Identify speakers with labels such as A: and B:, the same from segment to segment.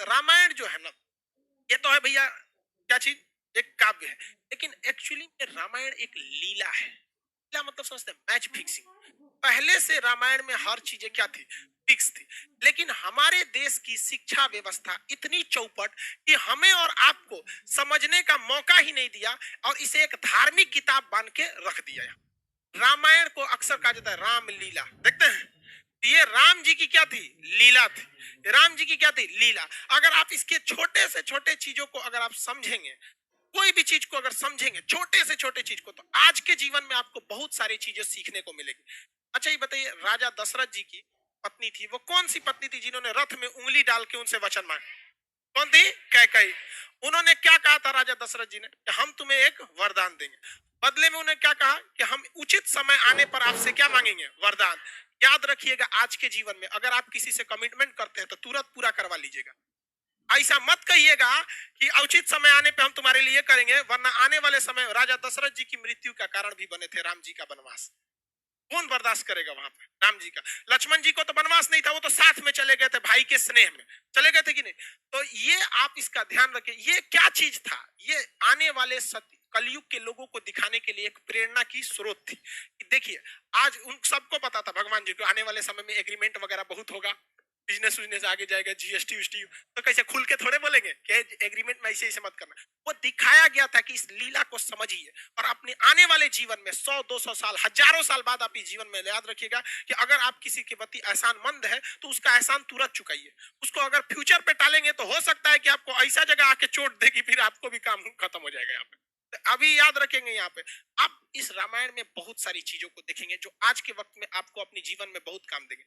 A: रामायण जो है ना, ये तो है भैया, क्या चीज, एक काव्य है। लेकिन एक्चुअली में रामायण एक लीला है। लीला मतलब समझते हैं, मैच फिक्सिंग। पहले से रामायण में हर चीजें क्या थी, फिक्स थी। लेकिन हमारे देश की शिक्षा व्यवस्था इतनी चौपट कि हमें और आपको समझने का मौका ही नहीं दिया, और इसे एक धार्मिक किताब बन के रख दिया। रामायण को अक्सर कहा जाता है राम लीला, देखते हैं। ये राम जी की क्या थी, लीला थी। राम जी की क्या थी, लीला। अगर आप इसके छोटे से छोटे चीजों को अगर आप समझेंगे, कोई भी चीज को अगर समझेंगे, छोटे से छोटे चीज को, तो आज के जीवन में आपको बहुत सारी चीजें सीखने को मिलेगी। अच्छा ये बताइए, राजा दशरथ जी की पत्नी थी, वो कौन सी पत्नी थी जिन्होंने रथ में उंगली डाल के उनसे वचन मांगा? कौन थी? कैकई। उन्होंने क्या कहा था राजा दशरथ जी ने, कि हम तुम्हें एक वरदान देंगे। बदले में उन्हें क्या कहा, कि हम उचित समय आने पर आपसे क्या मांगेंगे, वरदान। याद रखिएगा, आज के जीवन में अगर आप किसी से कमिटमेंट करते हैं तो तुरंत पूरा करवा लीजिएगा। ऐसा मत कहिएगा कि उचित समय आने पे हम तुम्हारे लिए करेंगे, वरना आने वाले समय राजा दशरथ जी की मृत्यु का कारण भी बने थे राम जी का वनवास। कौन बर्दाश्त करेगा वहां पे राम जी का? लक्ष्मण जी को तो वनवास नहीं था, वो तो साथ में चले गए थे, भाई के स्नेह में चले गए थे कि नहीं? तो ये आप इसका ध्यान रखें, ये क्या चीज था, ये आने वाले सत्य कलयुग के लोगों को दिखाने के लिए एक प्रेरणा की स्रोत थी। देखिए, आज उन सबको पता था भगवान जी को आने वाले समय में एग्रीमेंट वगैरह बहुत होगा, बिजनेस बिजनेस आगे जाएगा, जीएसटी वीएसटी, तो कैसे खुल के थोड़े बोलेंगे कि एग्रीमेंट में ऐसे ऐसे मत करना। वो दिखाया गया था कि इस लीला को समझिए, और अपने आने वाले जीवन में 100-200 साल, हजारों साल बाद आप इस जीवन में याद रखिएगा कि अगर आप किसी के प्रति एहसानमंद है तो उसका एहसान तुरंत चुकाइए। उसको अगर फ्यूचर पे टालेंगे तो हो सकता है कि आपको ऐसा जगह आके चोट देगी, फिर आपको भी काम खत्म हो जाएगा यहाँ पे। तो अभी याद रखेंगे, यहाँ पे आप इस रामायण में बहुत सारी चीजों को देखेंगे जो आज के वक्त में आपको अपने जीवन में बहुत काम देंगे।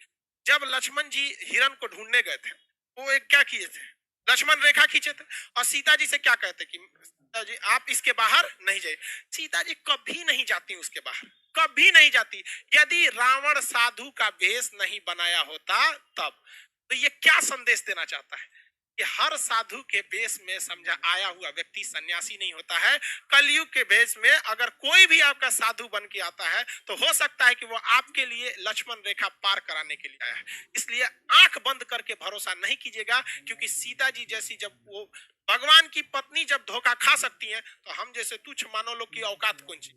A: जब लक्ष्मण जी हिरण को ढूंढने गए थे, वो एक क्या किए थे, लक्ष्मण रेखा खींचे थे, और सीता जी से क्या कहते कि सीता जी आप इसके बाहर नहीं जाइए। सीता जी कभी नहीं जाती उसके बाहर, कभी नहीं जाती। यदि रावण साधु का वेश नहीं बनाया होता तब। तो ये क्या संदेश देना चाहता है कि हर साधु के वेश में समझा आया हुआ व्यक्ति सन्यासी नहीं होता है। कलयुग के वेश में अगर कोई भी आपका साधु बन के आता है तो हो सकता है कि वो आपके लिए लक्ष्मण रेखा पार कराने के लिए आया है। इसलिए आंख बंद करके भरोसा नहीं कीजिएगा, क्योंकि सीता जी जैसी जब वो भगवान की पत्नी जब धोखा खा सकती है, तो हम जैसे तुच्छ मानव लोग की औकात कौन सी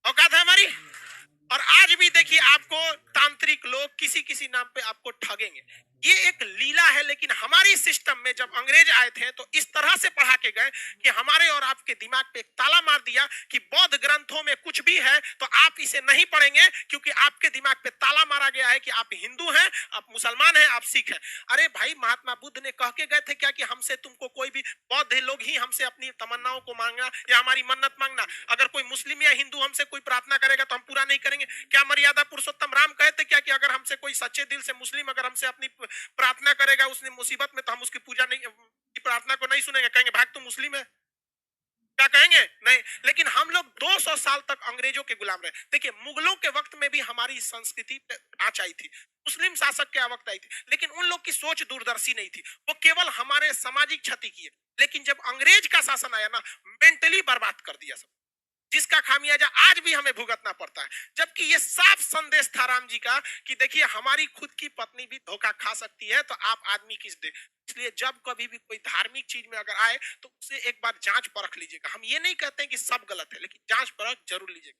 A: औकात है हमारी? और आज भी देखिए, आपको तांत्रिक लोग किसी किसी नाम पे आपको ठगेंगे। ये एक लीला है, लेकिन हमारी सिस्टम में जब अंग्रेज आए थे तो इस तरह से पढ़ा के गए कि हमारे और आपके दिमाग पे एक ताला मार दिया कि बौद्ध ग्रंथों में कुछ भी है तो आप इसे नहीं पढ़ेंगे, क्योंकि आपके दिमाग पे ताला मारा गया है कि आप हिंदू हैं, आप मुसलमान हैं, आप सिख हैं। अरे भाई, महात्मा बुद्ध ने कह के गए थे क्या कि हमसे तुमको कोई भी, बौद्ध लोग ही हमसे अपनी तमन्नाओं को मांगना या हमारी मन्नत मांगना, अगर कोई मुस्लिम या हिंदू हमसे कोई प्रार्थना करेगा तो हम पूरा नहीं करेंगे। क्या मर्यादा पुरुषोत्तम राम कहते क्या कि अगर हमसे कोई सच्चे दिल से मुस्लिम अगर हमसे अपनी प्रार्थना करेगा उसने मुसीबत में, तो हम उसकी पूजा नहीं, की प्रार्थना को नहीं सुनेंगे, कहेंगे भाग तू मुस्लिम है, क्या कहेंगे? नहीं। लेकिन हम लोग 200 साल तक अंग्रेजों के गुलाम रहे। देखिए, मुगलों के वक्त में भी हमारी संस्कृति पे आँच आई थी, मुस्लिम शासक के वक्त आई थी, लेकिन उन लोग की सोच दूरदर्शी नहीं थी, वो केवल हमारे सामाजिक क्षति किए। लेकिन जब अंग्रेज का शासन आया ना, मेंटली बर्बाद कर दिया सब, जिसका खामियाजा आज भी हमें भुगतना पड़ता है। जबकि ये साफ संदेश था राम जी का कि देखिए, हमारी खुद की पत्नी भी धोखा खा सकती है, तो आप आदमी किस दे। इसलिए जब कभी भी कोई धार्मिक चीज में अगर आए तो उसे एक बार जांच परख लीजिएगा। हम ये नहीं कहते हैं कि सब गलत है, लेकिन जांच परख जरूर लीजिएगा।